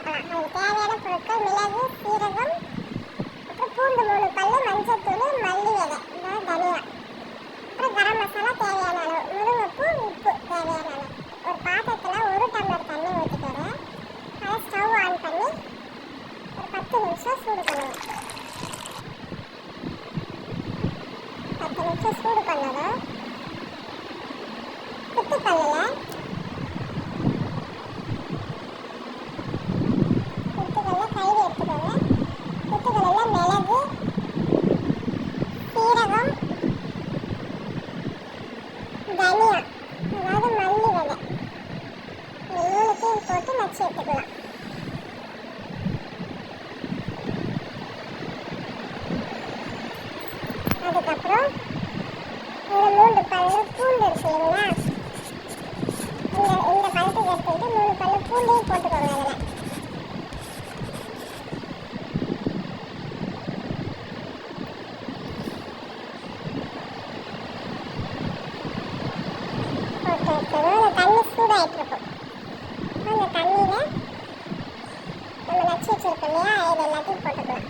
பார்க்கலாம். அதுக்கு தேவையான பொருட்கள் மிளகு, சீரகம், அப்புறம் பூண்டு 3 பல்லு, மஞ்சத்தூள், மல்லி விதை, தனியா, அப்புறம் கரம் மசாலா தேவையான அளவு, முருங்கைப்பூ, உப்பு தேவையான அளவு. ஒரு பாத்திரத்தில் 1 டம்ளர் தண்ணி ஊற்றிக்கிறேன். அதை ஸ்டவ் ஆன் பண்ணி ஒரு 10 நிமிஷம் சூடு பண்ணுவேன். 10 நிமிஷம் சூடு பண்ணதும் குத்துக்கல்லில் கயிறு எடுத்துக்கோங்க. குத்துக்கல்லில் மிளகு, சீரகம், தனியா அதாவது மல்லி விதை, இந்த 3த்தையும் போட்டு நச்சு எடுத்துக்கலாம். அதுக்கப்புறம் ஒரு 3 பல்லு பூண்டு இருக்கு இல்லைங்களா, இந்த பழத்துக்கு எடுத்துக்கிட்டு 3 பல்லு பூண்டையும் போட்டுக்கோங்க. அதில் போட்டு எடுத்ததும் அந்த தண்ணி சூடாகிட்ருக்கும். அந்த தண்ணியில் நம்ம நச்சு வச்சுருக்கோம் இல்லையா, இது எல்லாத்தையும் போட்டுக்கலாம்.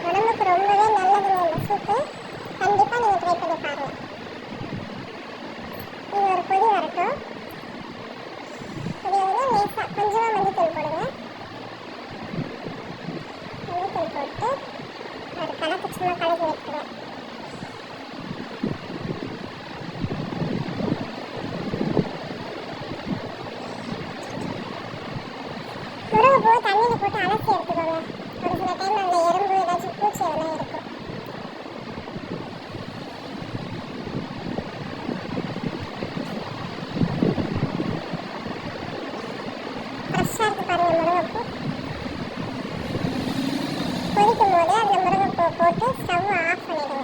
உடம்புக்கு ரொம்பவே நல்லதுங்க இந்த சூப்பு. கண்டிப்பாக நீங்கள் ட்ரை பண்ணி பாருங்கள். இது ஒரு கொதி வரட்டும். கொதி வந்து லேசாக கொஞ்சமாக மஞ்சத்தூள் போடுங்க. மஞ்சத்தூள் போட்டு ஒரு கலக்கு சும்மா கலக்கி வைக்கிறேன். முருங்கைப்பூ தண்ணியில் போட்டு அலசி எடுத்துக்கோங்க. ஒரு சில டைம் அதில் எறும்பு ஏதாச்சும் பூச்சி எதனா இருக்கும். ஃப்ரெஷ்ஷாக இருக்குது பாருங்கள் முருங்கைப்பூ. கொதிக்கும் போது அந்த முருங்கைப்பூ போட்டு ஸ்டவ் ஆஃப் பண்ணிவிடுங்க.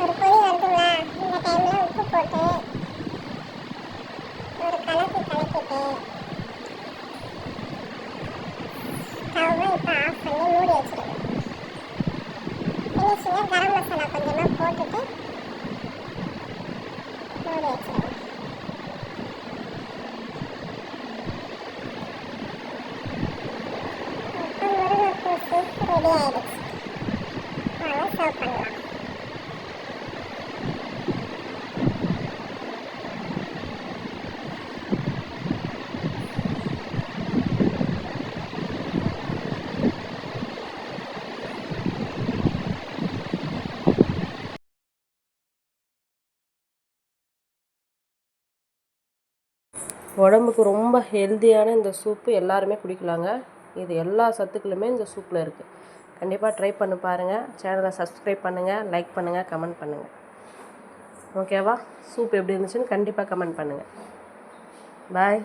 ஒரு கொதி வருதுங்களா, இந்த டைமில் உப்பு போட்டு ஒரு கலக்கிட்டு ஸ்டவ்வை இப்போ ஆஃப் பண்ணி மூடி வச்சுருங்க. ஃபினிஷிங்காக கரம் மசாலா கொஞ்சமாக போட்டுட்டு மூடி வச்சுருங்க. இப்போ முருங்கைப்பூ சூப் ரெடி ஆகிடுச்சு. வாங்க சர்வ் பண்ணலாம். உடம்புக்கு ரொம்ப ஹெல்த்தியான இந்த சூப்பு எல்லாருமே குடிக்கலாங்க. இது எல்லா சத்துக்களுமே இந்த சூப்பில் இருக்குது. கண்டிப்பாக ட்ரை பண்ணி பாருங்கள். சேனலை சப்ஸ்கிரைப் பண்ணுங்கள், லைக் பண்ணுங்கள், கமெண்ட் பண்ணுங்கள். ஓகேவா? சூப் எப்படி இருந்துச்சுன்னு கண்டிப்பாக கமெண்ட் பண்ணுங்கள். பாய்.